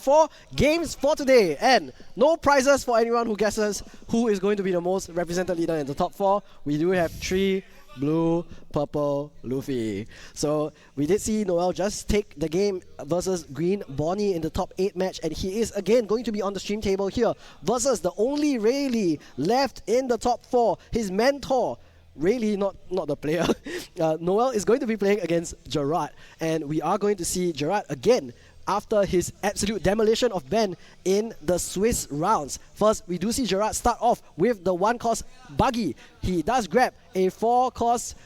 4 games for today, and no prizes for anyone who guesses who is going to be the most represented leader in the top 4. We do have 3 blue, purple, Luffy. So we did see Noel just take the game versus Green Bonnie in the top 8 match, and he is again going to be on the stream table here versus the only Rayleigh left in the top 4, his mentor. Rayleigh, not the player. Noel is going to be playing against Gerrard, and we are going to see Gerrard again after his absolute demolition of Ben in the Swiss rounds. First, we do see Gerrard start off with the 1-cost buggy. He does grab a 4-cost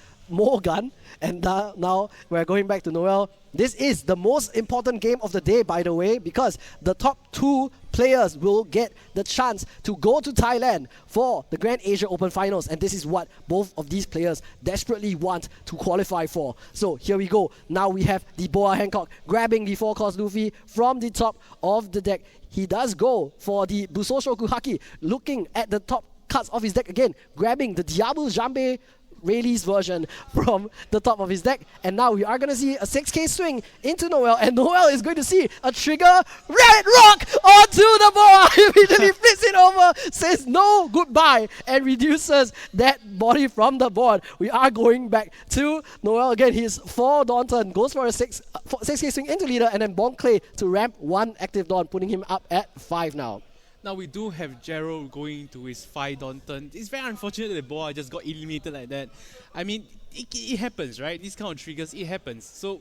gun, and now we're going back to Noel. This is the most important game of the day, by the way, because the top 2 players will get the chance to go to Thailand for the Grand Asia Open Finals, and this is what both of these players desperately want to qualify for. So here we go. Now we have the Boa Hancock grabbing the 4-cost Luffy from the top of the deck. He does go for the Busoshoku Haki, looking at the top cards of his deck again, grabbing the Diablo Jambe Rayleigh's version from the top of his deck, and now we are going to see a 6k swing into Noel, and Noel is going to see a trigger Red Rock onto the board. Immediately flips it over, says no goodbye, and reduces that body from the board. We are going back to Noel again. He's 4 Dawn turn, goes for a 6k swing into leader, and then Bon Clay to ramp 1 active Dawn, putting him up at 5 now. Now we do have Gerrard going to his 5 Dawn turn. It's very unfortunate that the Boa just got eliminated like that. I mean, it happens, right? These kind of triggers, it happens. So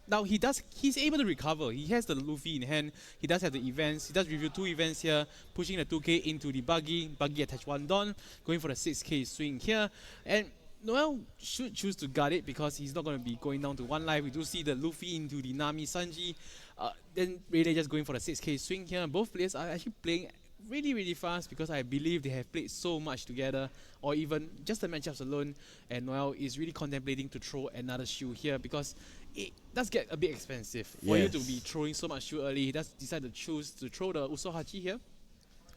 now he's able to recover. He has the Luffy in hand. He does have the events. He does review 2 events here, pushing the 2k into the buggy. Buggy attach 1 Dawn, going for the 6k swing here. And Noel should choose to guard it because he's not going to be going down to 1 life. We do see the Luffy into the Nami Sanji. Then Rayleigh just going for the 6k swing here. Both players are actually playing really fast because I believe they have played so much together, or even just the matchups alone, and Noel is really contemplating to throw another shoe here because it does get a bit expensive for you to be throwing so much shoe early. He does decide to choose to throw the Usohachi here,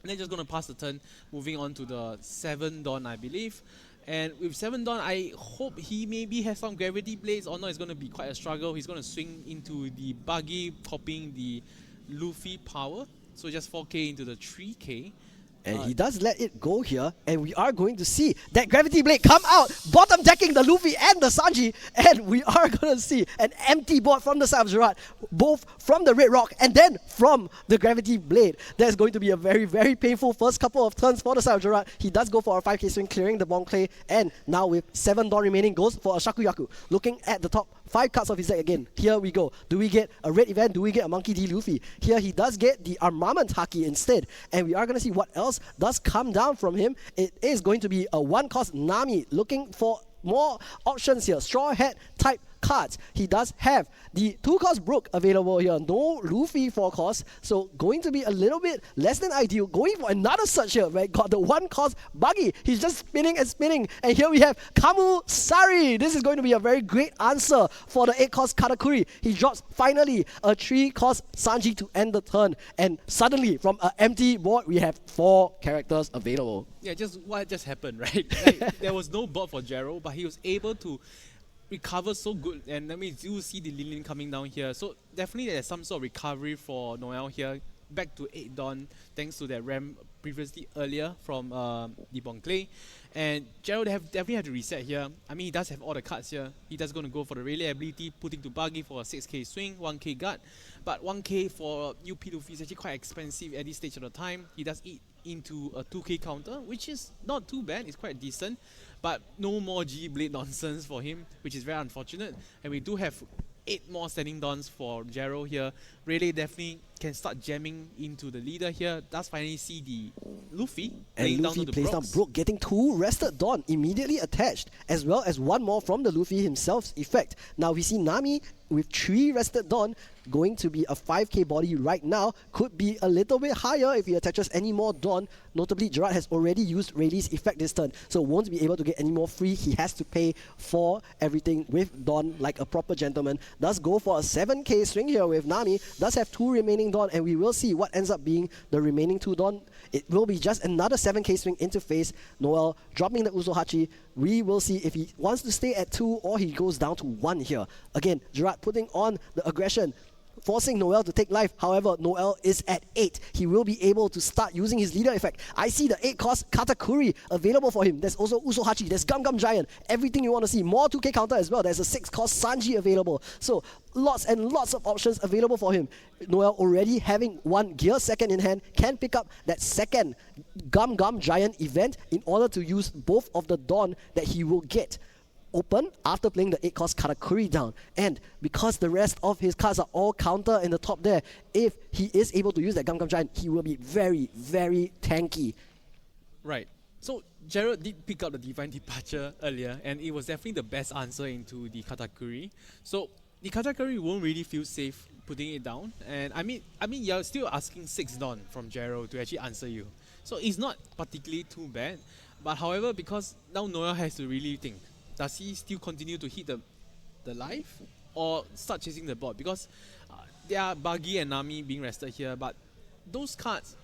and then just going to pass the turn, moving on to the 7 Dawn, I believe. And with 7 Dawn, I hope he maybe has some gravity blades, or not, it's going to be quite a struggle. He's going to swing into the buggy, popping the Luffy power. So just 4k into the 3k. And he does let it go here, and we are going to see that Gravity Blade come out, bottom decking the Luffy and the Sanji, and we are going to see an empty board from the side of Gerrard, both from the Red Rock and then from the Gravity Blade. That's going to be a very painful first couple of turns for the side of Gerrard. He does go for a 5k swing, clearing the Bon Clay, and now with 7 Dawn remaining, goes for a Shakuyaku, looking at the top 5 cards of his deck again. Here we go. Do we get a red event? Do we get a Monkey D Luffy? Here he does get the Armament Haki instead, and we are going to see what else does come down from him. It is going to be a 1-cost Nami, looking for more options here. Straw Hat type cards. He does have the 2-cost Brook available here. No Luffy 4-cost, so going to be a little bit less than ideal. Going for another search here, right? Got the 1-cost buggy. He's just spinning and spinning, and here we have Kamu Sari. This is going to be a very great answer for the 8-cost Katakuri. He drops finally a 3-cost Sanji to end the turn, and suddenly from an empty board we have 4 characters available. Yeah, just what just happened, right? Like, there was no board for Gerrard, but he was able to recover so good, and I mean, you see the Lilin coming down here, so definitely there's some sort of recovery for Noel here, back to 8 Dawn thanks to that ram previously earlier from the Bon Clay. And Gerrard definitely have to reset here. I mean, he does have all the cards here. He does going to go for the Rayleigh ability, putting to buggy for a 6k swing, 1k guard, but 1k for UP Luffy is actually quite expensive at this stage of the time. He does eat into a 2k counter, which is not too bad, it's quite decent, but no more G-Blade nonsense for him, which is very unfortunate. And we do have 8 more standing Dawns for Gerrard here. Rayleigh definitely can start jamming into the leader here. Does finally see the Luffy and Luffy plays down Brook, getting 2 rested Dawn immediately attached, as well as 1 more from the Luffy himself's effect. Now we see Nami with 3 rested Dawn, going to be a 5k body right now. Could be a little bit higher if he attaches any more Dawn. Notably, Gerrard has already used Rayleigh's effect this turn, so won't be able to get any more free. He has to pay for everything with Dawn like a proper gentleman. Does go for a 7k swing here with Nami. Does have 2 remaining Dawn, and we will see what ends up being the remaining 2 Dawn. It will be just another 7k swing into face. Noel dropping the Usohachi. We will see if he wants to stay at 2 or he goes down to 1 here. Again, Gerrard putting on the aggression. forcing Noel to take life. However, Noel is at 8. He will be able to start using his leader effect. I see the 8-cost Katakuri available for him. There's also Usohachi, there's Gum Gum Giant, everything you want to see. More 2k counter as well. There's a 6-cost Sanji available. So lots and lots of options available for him. Noel already having one Gear Second in hand can pick up that second Gum Gum Giant event in order to use both of the Dawn that he will get open after playing the 8-cost Katakuri down. And because the rest of his cards are all counter in the top there, if he is able to use that Gum Gum Giant, he will be very, very tanky. Right. So Gerrard did pick up the Divine Departure earlier, and it was definitely the best answer into the Katakuri. So the Katakuri won't really feel safe putting it down. And I mean you're still asking 6 Dawn from Gerrard to actually answer you. So it's not particularly too bad. But however, because now Noel has to really think, does he still continue to hit the life or start chasing the board? Because there are Buggy and Nami being rested here, but those cards,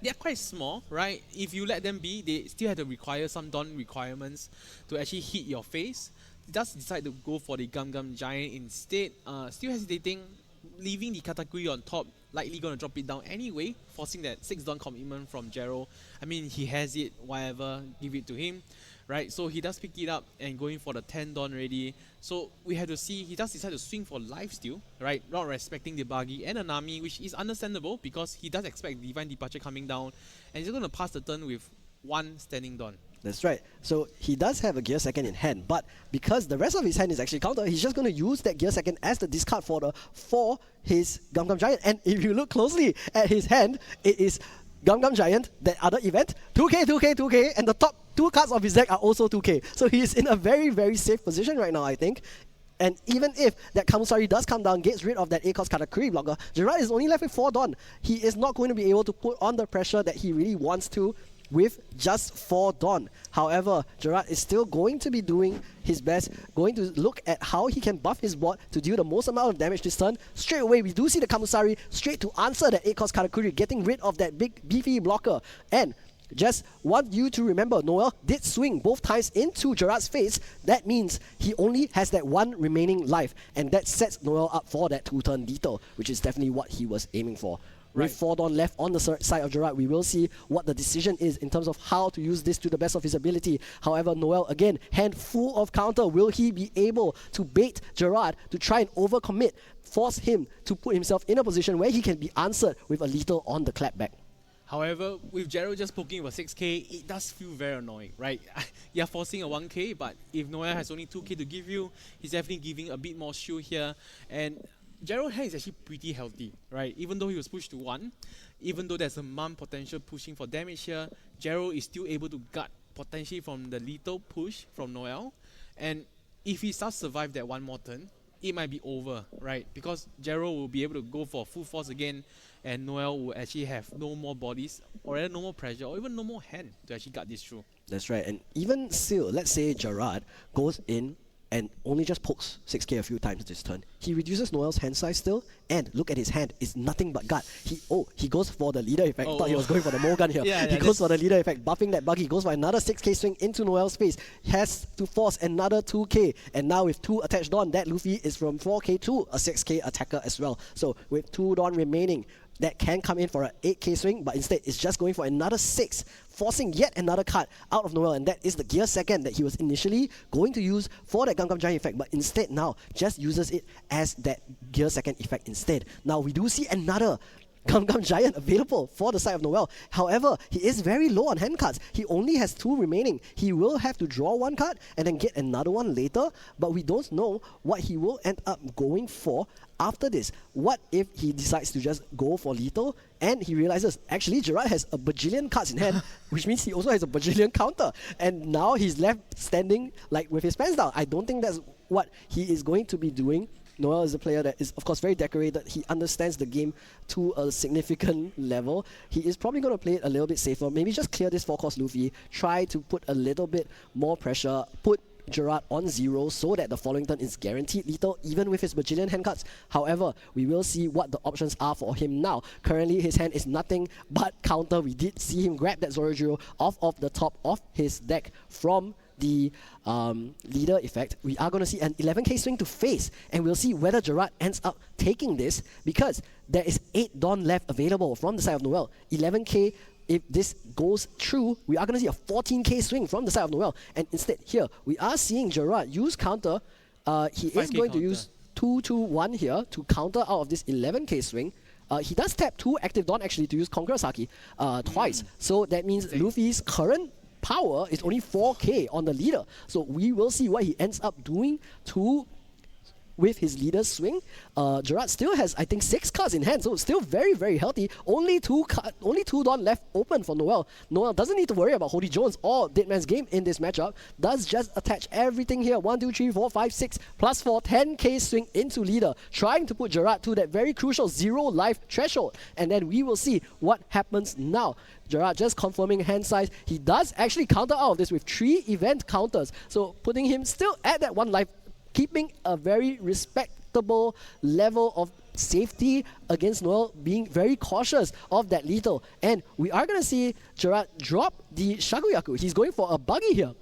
they are quite small, right? If you let them be, they still have to require some Dawn requirements to actually hit your face. He does decide to go for the Gum Gum Giant instead. Still hesitating, leaving the Katakuri on top, likely going to drop it down anyway, forcing that 6 Dawn commitment from Gerrard. I mean, he has it, whatever, give it to him. Right, so he does pick it up and going for the 10 Dawn ready. So we have to see, he does decide to swing for life still, right? Not respecting the Buggy and a Nami, which is understandable because he does expect Divine Departure coming down. And he's going to pass the turn with 1 standing Dawn. That's right. So he does have a Gear Second in hand, but because the rest of his hand is actually counter, he's just going to use that Gear Second as the discard fodder for his Gum Gum Giant. And if you look closely at his hand, it is Gum Gum Giant, that other event, 2k, 2k, 2k, and the top 2 cards of his deck are also 2k. So he is in a very, very safe position right now, I think. And even if that Kamusari does come down, gets rid of that 8-cost Katakuri blocker, Gerrard is only left with 4 Dawn. He is not going to be able to put on the pressure that he really wants to with just 4 Dawn. However, Gerrard is still going to be doing his best, going to look at how he can buff his board to deal the most amount of damage this turn. Straight away, we do see the Kamusari straight to answer that 8-cost Katakuri, getting rid of that big beefy blocker. And just want you to remember, Noel did swing both times into Gerrard's face. That means he only has that 1 remaining life, and that sets Noel up for that 2-turn lethal, which is definitely what he was aiming for. Right. With 4 Dawn left on the side of Gerrard, we will see what the decision is in terms of how to use this to the best of his ability. However, Noel, again, hand full of counter. Will he be able to bait Gerrard to try and overcommit, force him to put himself in a position where he can be answered with a lethal on the clapback? However, with Gerrard just poking for 6k, it does feel very annoying, right? You're forcing a 1k, but if Noel has only 2k to give you, he's definitely giving a bit more shield here. And Gerrard's hand is actually pretty healthy, right? Even though he was pushed to 1, even though there's a Mum potential pushing for damage here, Gerrard is still able to guard potentially from the lethal push from Noel. And if he starts to survive that 1 more turn, it might be over, right? Because Gerrard will be able to go for full force again, and Noel will actually have no more bodies, or rather no more pressure, or even no more hand to actually guard this through. That's right. And even still, let's say Gerrard goes in and only just pokes 6k a few times this turn. He reduces Noel's hand size still, and look at his hand, it's nothing but guard. He goes for the leader effect. Thought he was going for the Mulligan here. He goes for the leader effect, buffing that Buggy, goes for another 6k swing into Noel's face, has to force another 2k, and now with 2 attached Dawn, that Luffy is from 4k to a 6k attacker as well. So with 2 Dawn remaining, that can come in for an 8k swing, but instead it's just going for another 6, forcing yet another card out of Noel, and that is the Gear Second that he was initially going to use for that Gum Gum Giant effect, but instead now just uses it as that Gear Second effect instead. Now we do see another Gum Gum Giant available for the side of Noel. However, he is very low on hand cards. He only has 2 remaining. He will have to draw 1 card and then get another one later, but we don't know what he will end up going for after this. What if he decides to just go for lethal and he realizes actually Gerrard has a bajillion cards in hand, which means he also has a bajillion counter, and now he's left standing like with his pants down. I don't think that's what he is going to be doing. Noel is a player that is, of course, very decorated. He understands the game to a significant level. He is probably going to play it a little bit safer. Maybe just clear this 4-cost Luffy, try to put a little bit more pressure, put Gerrard on 0 so that the following turn is guaranteed lethal even with his bajillion hand cards. However, we will see what the options are for him now. Currently, his hand is nothing but counter. We did see him grab that Zorojiro off of the top of his deck from the leader effect, we are going to see an 11k swing to face, and we'll see whether Gerrard ends up taking this, because there is 8 Dawn left available from the side of Noel. 11k, if this goes through, we are going to see a 14k swing from the side of Noel. And instead here, we are seeing Gerrard use counter. He is going to use 2-2-1 here to counter out of this 11k swing. He does tap 2 active Dawn actually to use Conqueror Saki twice. So that means Luffy's current power is only 4k on the leader. So we will see what he ends up doing with his leader's swing. Gerrard still has, I think, 6 cards in hand, so still very, very healthy. Only 2 Dawn left open for Noel. Noel doesn't need to worry about Holy Jones or Dead Man's Game in this matchup. Does just attach everything here. 1, 2, 3, 4, 5, 6, plus 4, 10k swing into leader, trying to put Gerrard to that very crucial 0 life threshold. And then we will see what happens now. Gerrard just confirming hand size. He does actually counter out of this with 3 event counters, so putting him still at that 1 life, keeping a very respectable level of safety against Noel, being very cautious of that lethal. And we are going to see Gerrard drop the Shakuyaku. He's going for a buggy here.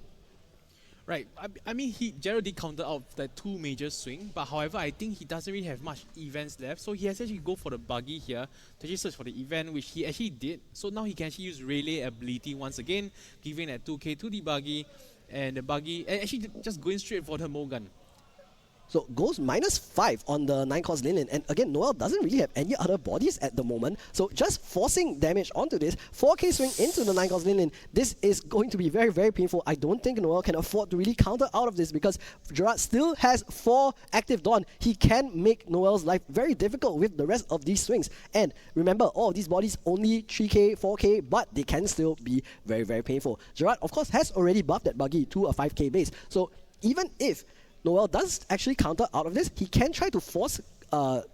Right. I mean, Gerrard did counter out the 2 major swing, but however, I think he doesn't really have much events left, so he has actually go for the buggy here to actually search for the event, which he actually did. So now he can actually use Rayleigh ability once again, giving that 2k to the buggy, and the buggy, and actually just going straight for the Morgan. So goes -5 on the 9-cost Lin. And again, Noel doesn't really have any other bodies at the moment. So just forcing damage onto this, 4k swing into the 9-cost Lin. This is going to be very, very painful. I don't think Noel can afford to really counter out of this, because Gerrard still has 4 active Dawn. He can make Noel's life very difficult with the rest of these swings. And remember, all of these bodies only 3k, 4k, but they can still be very, very painful. Gerrard, of course, has already buffed that buggy to a 5k base. So even if Noel does actually counter out of this, he can try to force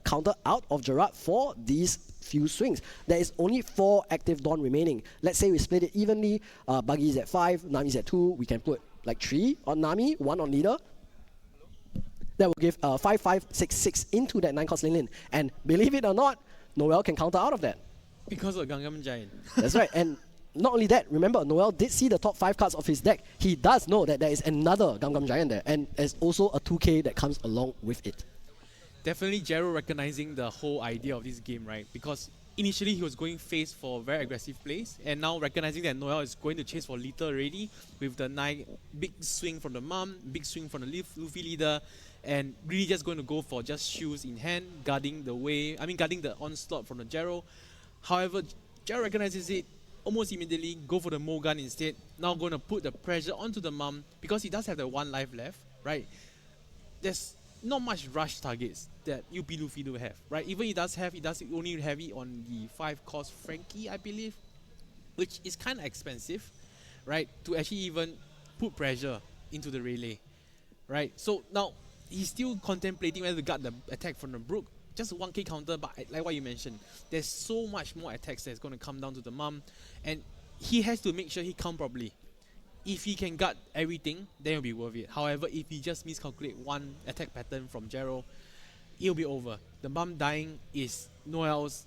counter out of Gerrard for these few swings. There is only 4 active Dawn remaining. Let's say we split it evenly. Buggy's at 5, Nami's at 2. We can put like 3 on Nami, 1 on leader. That will give 5, 5, 6, 6 into that 9-cost Lin. And believe it or not, Noel can counter out of that. Because of Gangnam Giant. That's right. And not only that, remember, Noel did see the top 5 cards of his deck. He does know that there is another Gum Giant there, and there's also a 2k that comes along with it. Definitely Gerrard recognizing the whole idea of this game, right? Because initially he was going face for very aggressive plays, and now recognizing that Noel is going to chase for lethal already, with the 9 big swing from the mom, big swing from the Luffy leader, and really just going to go for just shoes in hand, guarding the onslaught from the Gerrard. However, Gerrard recognizes it almost immediately, go for the Morgan instead. Now going to put the pressure onto the mom, because he does have the 1 life left, right? There's not much rush targets that UP Luffy do have, right? Even he does only have it on the 5-cost Frankie, I believe, which is kind of expensive, right? To actually even put pressure into the Rayleigh, right? So now he's still contemplating whether to guard the attack from the Brook. Just a 1k counter, but like what you mentioned, there's so much more attacks that's going to come down to the mom, and he has to make sure he count properly. If he can guard everything, then it'll be worth it. However, if he just miscalculate 1 attack pattern from Gerrard, it'll be over. The mom dying is Noel's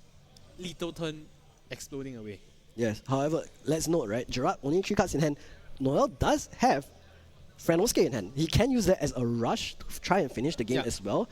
lethal turn exploding away. Yes, however, let's note, right, Gerrard only 3 cards in hand. Noel does have Franosuke in hand. He can use that as a rush to try and finish the game as well.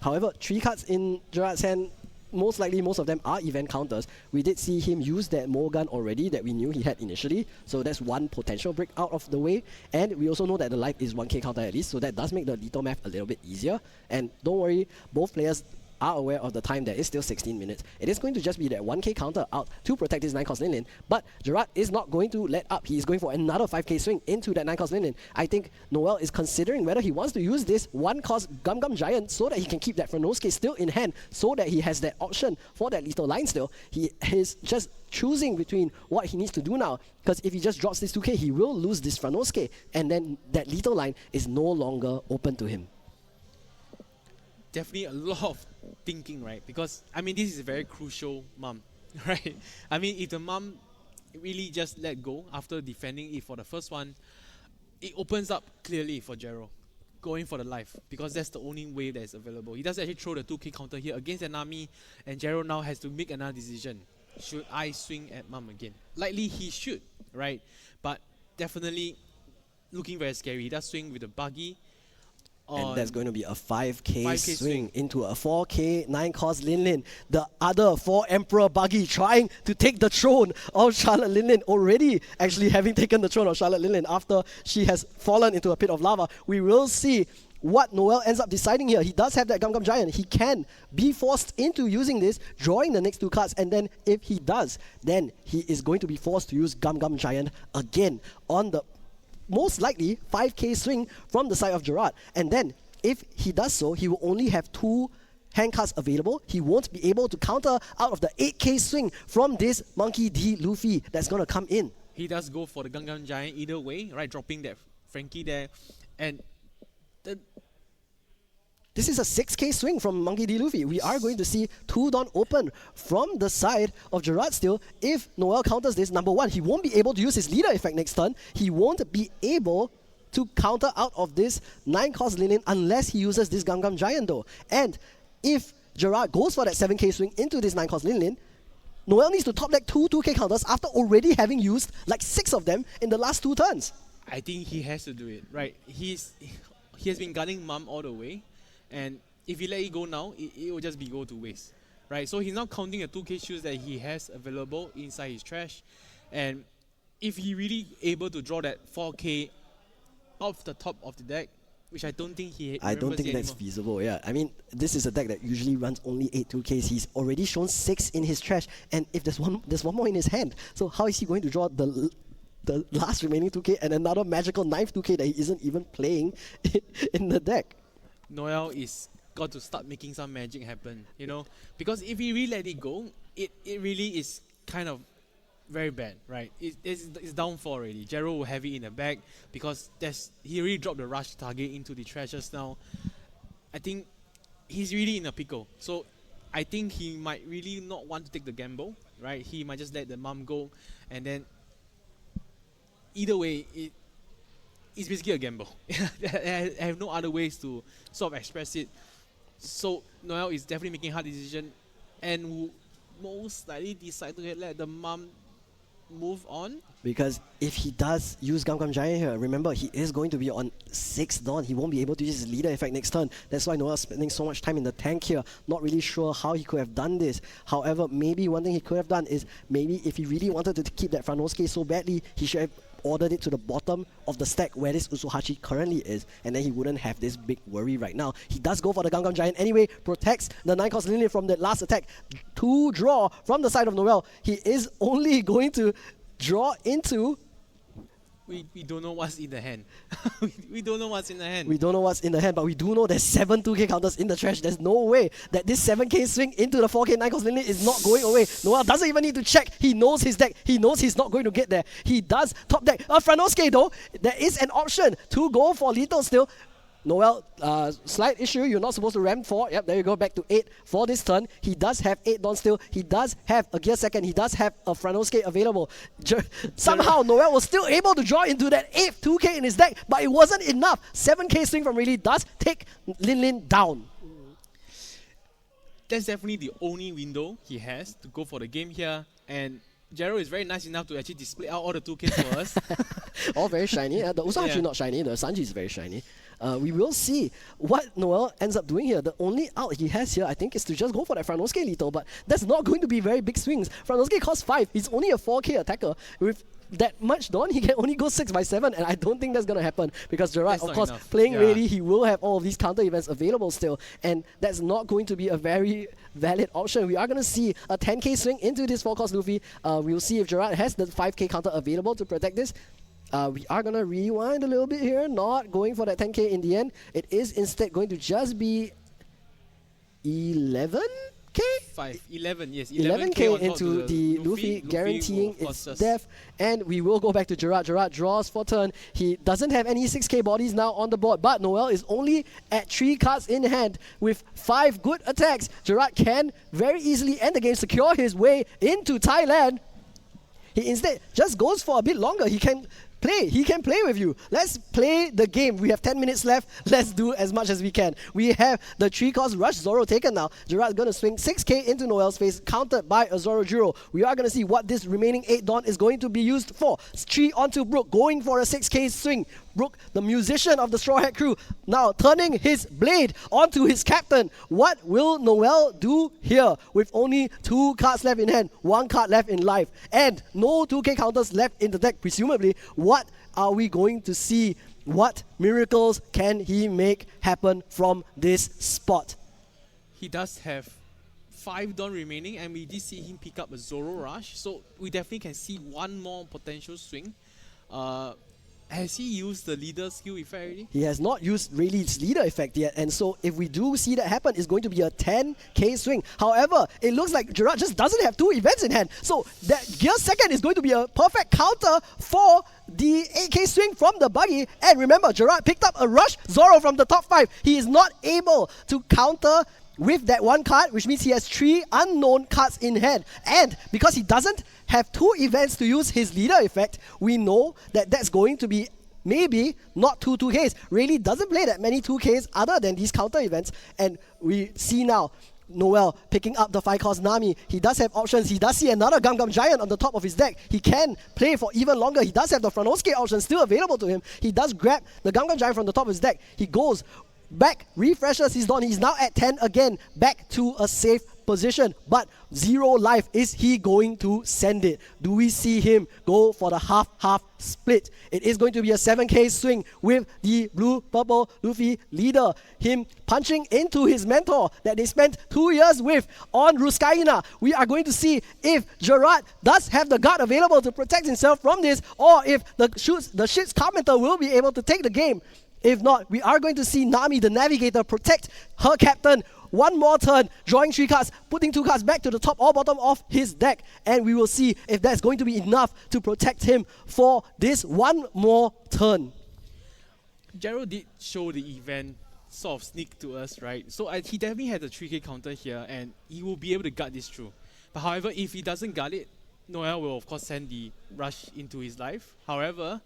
However, 3 cards in Gerrard's hand, most likely most of them are event counters. We did see him use that Morgan already that we knew he had initially, so that's 1 potential break out of the way. And we also know that the life is 1k counter at least, so that does make the lethal math a little bit easier. And don't worry, both players are aware of the time that is still 16 minutes. It is going to just be that 1k counter out to protect his 9-cost Lin, but Gerrard is not going to let up. He is going for another 5k swing into that 9-cost Lin. I think Noel is considering whether he wants to use this 1-cost Gum Giant so that he can keep that Franosuke still in hand, so that he has that option for that lethal line still. He is just choosing between what he needs to do now, because if he just drops this 2k, he will lose this Franosuke, and then that lethal line is no longer open to him. Definitely a lot of thinking, right? Because, I mean, this is a very crucial mom, right? I mean, if the mom really just let go after defending it for the first one, it opens up clearly for Gerrard going for the life, because that's the only way that is available. He does actually throw the 2k counter here against Nami, and Gerrard now has to make another decision. Should I swing at mom again? Likely he should, right? But definitely looking very scary. He does swing with the buggy. And that's going to be a 5k, 5K swing into a 4k 9-cost Lin Lin. The other 4 Emperor buggy trying to take the throne of Charlotte Lin Lin, already actually having taken the throne of Charlotte Lin Lin after she has fallen into a pit of lava. We will see what Noel ends up deciding here. He does have that Gum Gum Giant. He can be forced into using this, drawing the next 2 cards, and then if he does, then he is going to be forced to use Gum Gum Giant again on the most likely 5k swing from the side of Gerrard. And then if he does so, he will only have 2 hand cards available. He won't be able to counter out of the 8k swing from this Monkey D Luffy that's going to come in. He does go for the Gum Gum Giant either way, right? Dropping that Frankie there. And this is a 6k swing from Monkey D Luffy. We are going to see 2 Dawn open from the side of Gerrard still. If Noel counters this, number 1, he won't be able to use his leader effect next turn. He won't be able to counter out of this 9-cost Lin Lin unless he uses this Gum Gum Giant though. And if Gerrard goes for that 7k swing into this 9-cost Lin Lin, Noel needs to top deck 2 2k counters after already having used like 6 of them in the last 2 turns. I think he has to do it, right? He has been gunning Mum all the way. And if he let it go now, it will just be go to waste, right? So he's now counting the 2k shoes that he has available inside his trash. And if he really able to draw that 4k off the top of the deck, which I don't think he I don't think that's feasible, yeah. I mean, this is a deck that usually runs only 8 2Ks. He's already shown 6 in his trash, and if there's one more in his hand. So how is he going to draw the last remaining 2k and another magical 9th 2k that he isn't even playing in the deck? Noel is got to start making some magic happen, you know? Because if he really let it go, it really is kind of very bad, right? It's downfall already. Gerrard will have it in the bag because he really dropped the rush target into the treasures now. I think he's really in a pickle. So I think he might really not want to take the gamble, right? He might just let the Mum go, and then either way, it's basically a gamble. I have no other ways to sort of express it. So Noel is definitely making a hard decision and will most likely decide to let the Mum move on. Because if he does use Gum Gum Giant here, remember he is going to be on 6 Dawn. He won't be able to use his leader effect next turn. That's why Noel's spending so much time in the tank here. Not really sure how he could have done this. However, maybe one thing he could have done is maybe if he really wanted to keep that front nose case so badly, he should have ordered it to the bottom of the stack where this Usuhachi currently is, and then he wouldn't have this big worry right now. He does go for the Gum Gum Giant anyway, protects the 9-cost Lin Lin from that last attack. 2 draw from the side of Noel. He is only going to draw into... We don't know what's in the hand. we don't know what's in the hand. We don't know what's in the hand, but we do know there's 7 2k counters in the trash. There's no way that this 7k swing into the 4k 9-cost Lin Lin is not going away. Noel doesn't even need to check. He knows his deck. He knows he's not going to get there. He does top deck. Franosuke though, there is an option to go for lethal still. Noel, slight issue, you're not supposed to ram 4. Yep, there you go, back to 8 for this turn. He does have 8 Dawn still. He does have a Gear Second. He does have a Franosuke available. Somehow, Noel was still able to draw into that 8th 2k in his deck, but it wasn't enough. 7k swing from Rayleigh does take Lin Lin down. That's definitely the only window he has to go for the game here, and Gerrard is very nice enough to actually display out all the 2Ks for us. All very shiny. The Usuhachi not shiny, the Sanji is very shiny. We will see what Noel ends up doing here. The only out he has here, I think, is to just go for that Franosuke lethal, but that's not going to be very big swings. Franosuke costs 5. He's only a 4k attacker. With that much Dawn, he can only go 6 by 7, and I don't think that's going to happen because Gerrard, of course, playing Rayleigh, he will have all of these counter events available still, and that's not going to be a very valid option. We are going to see a 10k swing into this 4-cost Luffy. We will see if Gerrard has the 5k counter available to protect this. We are going to rewind a little bit here, not going for that 10k in the end. It is instead going to just be 11k? 11, yes. 11k into the Luffy, guaranteeing its death. And we will go back to Gerrard. Gerrard draws for turn. He doesn't have any 6k bodies now on the board, but Noel is only at 3 cards in hand with 5 good attacks. Gerrard can very easily end the game, secure his way into Thailand. He instead just goes for a bit longer. He can play. He can play with you. Let's play the game. We have 10 minutes left. Let's do as much as we can. We have the 3-cost Rush Zoro taken now. Gerrard's going to swing 6k into Noel's face, countered by a Zoro Juro. We are going to see what this remaining 8 Dawn is going to be used for. 3 onto Brook, going for a 6k swing. Brook, the musician of the Straw Hat crew, now turning his blade onto his captain. What will Noel do here with only 2 cards left in hand, 1 card left in life, and no 2k counters left in the deck, presumably? What are we going to see? What miracles can he make happen from this spot? He does have 5 Dawn remaining, and we did see him pick up a Zoro Rush, so we definitely can see one more potential swing. Has he used the leader skill effect already? He has not used Rayleigh's leader effect yet, and so if we do see that happen, it's going to be a 10k swing. However, it looks like Gerrard just doesn't have 2 events in hand, so that Gear Second is going to be a perfect counter for the 8k swing from the buggy. And remember, Gerrard picked up a Rush Zoro from the top 5. He is not able to counter with that 1 card, which means he has 3 unknown cards in hand. And because he doesn't have 2 events to use his leader effect, we know that that's going to be maybe not 2 2Ks. Rayleigh doesn't play that many 2Ks other than these counter events. And we see now Noel picking up the 5-cost Nami. He does have options. He does see another Gum Gum Giant on the top of his deck. He can play for even longer. He does have the Franosuke option still available to him. He does grab the Gum Gum Giant from the top of his deck. He goes back, refreshes his Dawn. He's now at 10 again, back to a safe position. But 0 life. Is he going to send it? Do we see him go for the half-half split? It is going to be a 7k swing with the blue-purple Luffy leader. Him punching into his mentor that they spent 2 years with on Ruskaina. We are going to see if Gerrard does have the guard available to protect himself from this, or if the ship's carpenter will be able to take the game. If not, we are going to see Nami, the navigator, protect her captain. 1 more turn, drawing 3 cards, putting 2 cards back to the top or bottom of his deck. And we will see if that's going to be enough to protect him for this 1 more turn. Gerrard did show the event sort of sneak to us, right? So he definitely had a 3k counter here, and he will be able to guard this through. But however, if he doesn't guard it, Noel will of course send the rush into his life. However,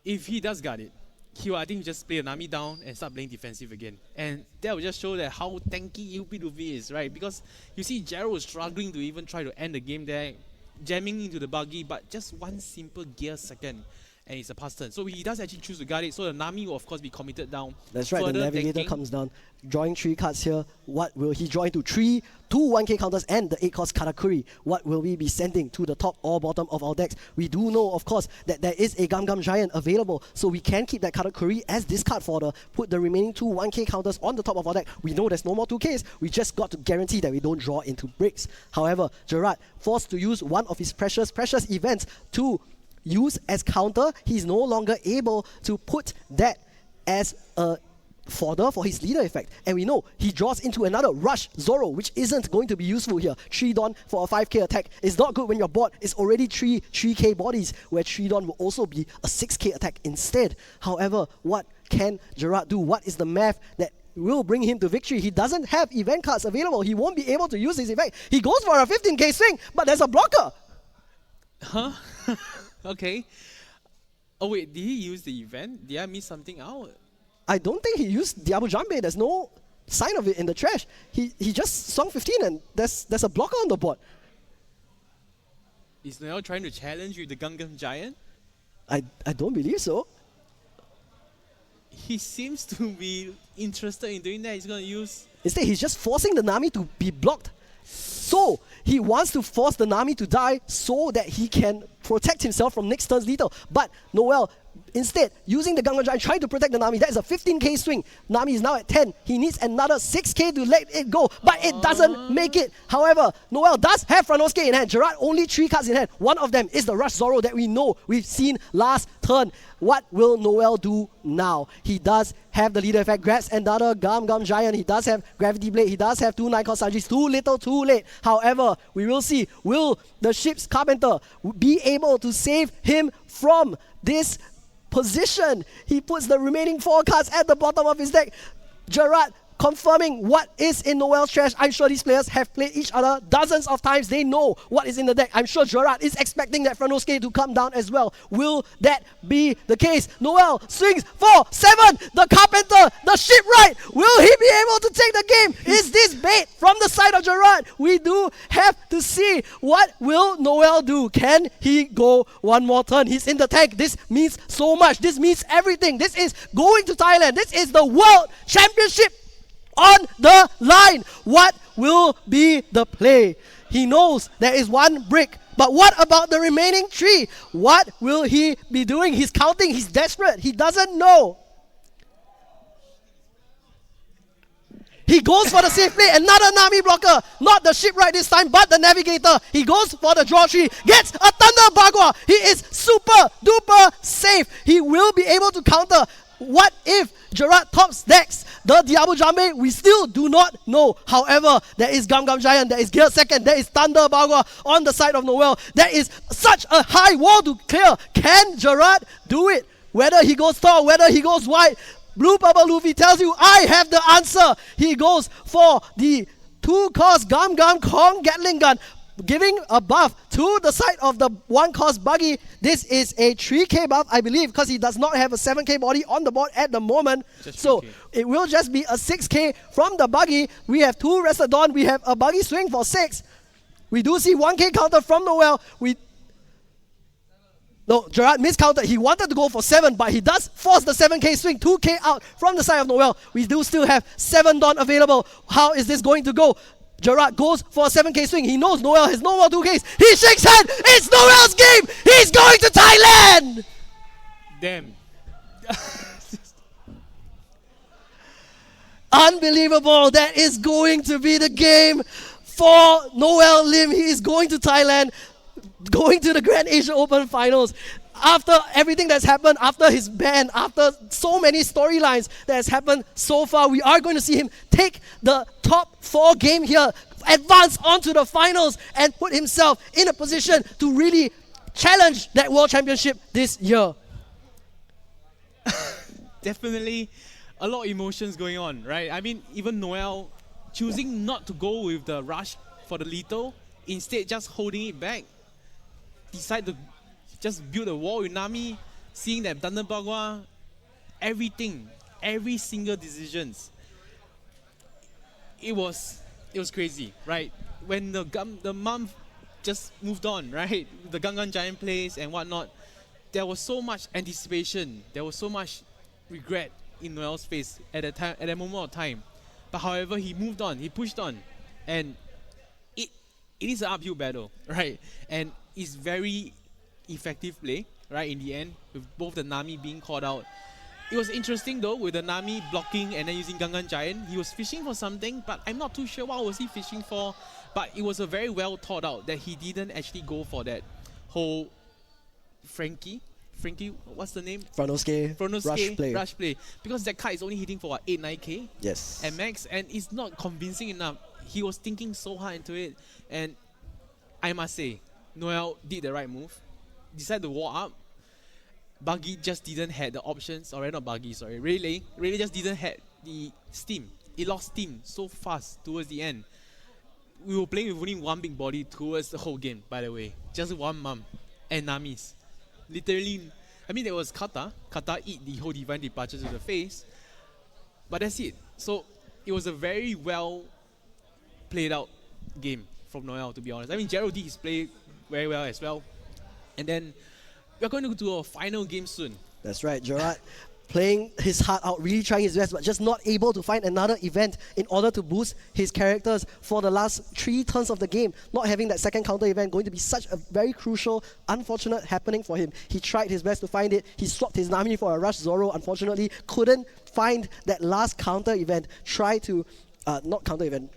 if he does guard it, he will, I think, just play a Nami down and start playing defensive again. And that will just show that how tanky Luffy is, right? Because you see Gerrard was struggling to even try to end the game there, jamming into the buggy, but just 1 simple Gear Second, and it's a pass turn. So he does actually choose to guard it, so the Nami will of course be committed down. That's right, the Further navigator tanking. comes down, drawing 3 cards here. What will he draw into? 2 1k counters and the 8-cost Katakuri. What will we be sending to the top or bottom of our decks? We do know, of course, that there is a Gum Gum Giant available, so we can keep that Katakuri as discard fodder, put the remaining 2 1k counters on the top of our deck. We know there's no more 2ks, we just got to guarantee that we don't draw into breaks. However, Gerrard forced to use one of his precious events to use as counter. He's no longer able to put that as a fodder for his leader effect. And we know he draws into another Rush Zoro, which isn't going to be useful here. 3 Dawn for a 5k attack is not good when your board is already 3k bodies, where 3 Dawn will also be a 6k attack instead. However, what can Gerrard do? What is the math that will bring him to victory? He doesn't have event cards available. He won't be able to use his effect. He goes for a 15k swing, but there's a blocker. Huh? Okay. Oh wait, did he use the event? Did I miss something out? I don't think he used Diabo Jambe. There's no sign of it in the trash. He just swung 15 and there's a blocker on the board. Is Noel trying to challenge with the Gum Gum Giant? I don't believe so. He seems to be interested in doing that. He's going to use... Instead, he's just forcing the Nami to be blocked. So, he wants to force the Nami to die so that he can protect himself from next turn's lethal. But Noel, instead, using the Gum Gum Giant, trying to protect the Nami. That is a 15k swing. Nami is now at 10. He needs another 6k to let it go, but it doesn't make it. However, Noel does have Franosuke in hand. Gerrard only 3 cards in hand. One of them is the Rush Zoro that we know we've seen last turn. What will Noel do now? He does have the leader effect, grabs another Gum Gum Giant. He does have Gravity Blade. He does have 2 9-cost Sanjis. Too little, too late. However, we will see, will the ship's carpenter be able to save him from this position? He puts the remaining 4 cards at the bottom of his deck. Gerrard confirming what is in Noel's trash. I'm sure these players have played each other dozens of times. They know what is in the deck. I'm sure Gerrard is expecting that Franosuke to come down as well. Will that be the case? Noel swings for 7. The Carpenter, the shipwright. Will he be able to take the game? Is this bait from the side of Gerrard? We do have to see what will Noel do. Can he go one more turn? He's in the tank. This means so much. This means everything. This is going to Thailand. This is the World Championship on the line. What will be the play? He knows there is one brick, but what about the remaining 3? What will he be doing? He's counting. He's desperate. He doesn't know. He goes for the safe play. Another Nami blocker. Not the shipwright this time, but the navigator. He goes for the draw tree. Gets a Thunder Bagua. He is super duper safe. He will be able to counter. What if Gerrard tops decks the Diablo Jambe? We still do not know. However, there is Gum Gum Giant, there is Gear Second, there is Thunder Bagua on the side of Noel. There is such a high wall to clear. Can Gerrard do it? Whether he goes tall, whether he goes wide, Blue Purple Luffy tells you, I have the answer. He goes for the 2-cost Gum Gum Kong Gatling Gun, giving a buff to the side of the 1-cost Buggy. This is a 3k buff, I believe, because he does not have a 7k body on the board at the moment. So it will just be a 6k from the Buggy. We have 2 Restodon. We have a Buggy swing for 6. We do see 1k counter from Noel. No, Gerrard miscounted. He wanted to go for 7, but he does force the 7k swing. 2k out from the side of Noel. We do still have 7 Don available. How is this going to go? Gerrard goes for a 7k swing. He knows Noel has no more 2ks. He shakes hand. It's Noel's game. He's going to Thailand. Damn. Unbelievable. That is going to be the game for Noel Lim. He is going to Thailand, going to the Grand Asia Open Finals. After everything that's happened, after his ban, after so many storylines that has happened so far, we are going to see him take the top 4 game here, advance onto the finals, and put himself in a position to really challenge that World Championship this year. Definitely a lot of emotions going on, right? I mean, even Noel choosing not to go with the rush for the lethal, instead just holding it back, decide to just build a wall with Nami, seeing that Thunder Bagua, everything, every single decisions. It was crazy, right? When the mom just moved on, right? The Gungan Giant plays and whatnot, there was so much anticipation, there was so much regret in Noel's face at that moment of time. But however, he moved on, he pushed on, and it is an uphill battle, right? And it's very effective play, right, in the end, with both the Nami being called out. It was interesting though, with the Nami blocking and then using Gungan Giant. He was fishing for something, but I'm not too sure what was he fishing for. But it was a very well thought out that he didn't actually go for that whole Frankie, what's the name? Franosuke, rush play. Because that card is only hitting for 8-9k yes, at max, and it's not convincing enough. He was thinking so hard into it, and I must say, Noel did the right move. Decided to wall up. Buggy just didn't have the options, or not Buggy, sorry, Rayleigh just didn't have the steam. It lost steam so fast towards the end. We were playing with only one big body towards the whole game, by the way. Just one mum and Namis. Literally, I mean, there was Kata. Kata eat the whole Divine Departure to the face. But that's it. So, it was a very well played out game from Noel, to be honest. I mean, Gerrard did his play very well as well. And then we're going to go to a final game soon. That's right, Gerrard playing his heart out, really trying his best, but just not able to find another event in order to boost his characters for the last 3 turns of the game. Not having that second counter event going to be such a very crucial, unfortunate happening for him. He tried his best to find it. He swapped his Nami for a Rush Zoro. Unfortunately, couldn't find that last counter event.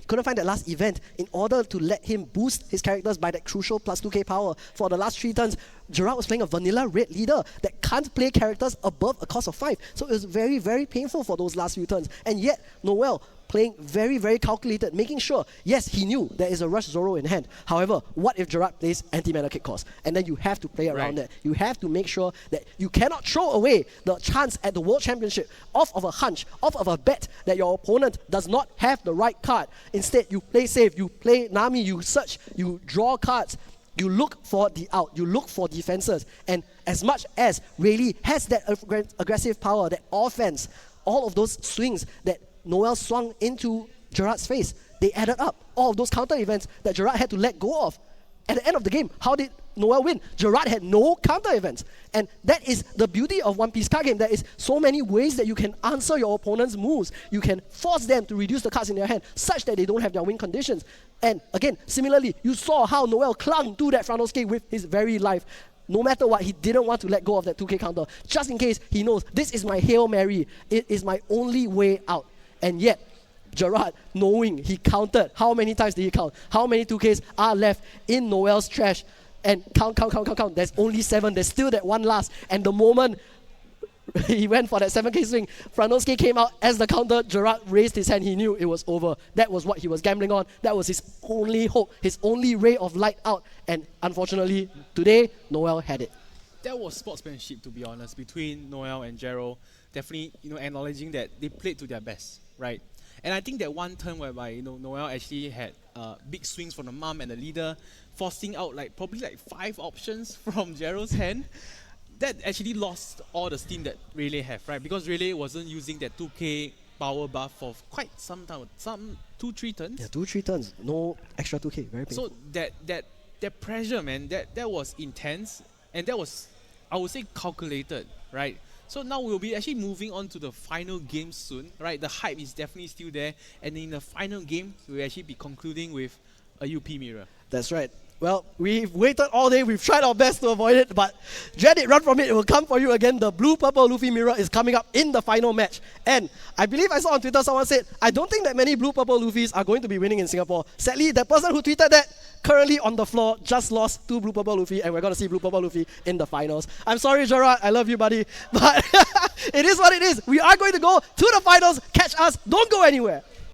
Couldn't find that last event in order to let him boost his characters by that crucial plus 2k power. For the last 3 turns, Gerrard was playing a vanilla red leader that can't play characters above a cost of 5. So it was very, very painful for those last few turns. And yet, Noel playing very, very calculated, making sure, yes, he knew there is a Rush Zoro in hand. However, what if Gerrard plays anti-mana kick cost? And then you have to play around that. You have to make sure that you cannot throw away the chance at the World Championship off of a hunch, off of a bet that your opponent does not have the right card. Instead, you play safe, you play Nami, you search, you draw cards, you look for the out, you look for defenses. And as much as Rayleigh has that aggressive power, that offense, all of those swings that Noel swung into Gerrard's face, they added up. All of those counter events that Gerrard had to let go of. At the end of the game, how did Noel win? Gerrard had no counter events. And that is the beauty of One Piece card game. There is so many ways that you can answer your opponent's moves. You can force them to reduce the cards in their hand such that they don't have their win conditions. And again, similarly, you saw how Noel clung to that frontal skate with his very life. No matter what, he didn't want to let go of that 2K counter, just in case he knows this is my Hail Mary. It is my only way out. And yet, Gerrard, knowing he counted, how many times did he count? How many 2Ks are left in Noel's trash? And count. There's only 7. There's still that one last. And the moment he went for that 7K swing, frontal skate came out as the counter. Gerrard raised his hand. He knew it was over. That was what he was gambling on. That was his only hope, his only ray of light out. And unfortunately, today, Noel had it. That was sportsmanship, to be honest, between Noel and Gerrard. Definitely, acknowledging that they played to their best, right? And I think that one turn whereby, Noel actually had big swings from the mum and the leader, forcing out probably 5 options from Gerrard's hand. That actually lost all the steam that Rayleigh have, right? Because Rayleigh wasn't using that 2K power buff for quite some time, 2-3 turns. Yeah, 2-3 turns, no extra 2K, very painful. So that pressure, man, that was intense, and that was, I would say, calculated, right? So now we'll be actually moving on to the final game soon, right? The hype is definitely still there, and in the final game, we'll actually be concluding with a UP mirror. That's right. Well, we've waited all day, we've tried our best to avoid it, but dread it, run from it, it will come for you again. The blue-purple Luffy mirror is coming up in the final match. And I believe I saw on Twitter someone said, I don't think that many blue-purple Luffys are going to be winning in Singapore. Sadly, the person who tweeted that, currently on the floor, just lost 2 blue-purple Luffy, and we're going to see blue-purple Luffy in the finals. I'm sorry, Gerrard, I love you, buddy, but it is what it is. We are going to go to the finals. Catch us, don't go anywhere.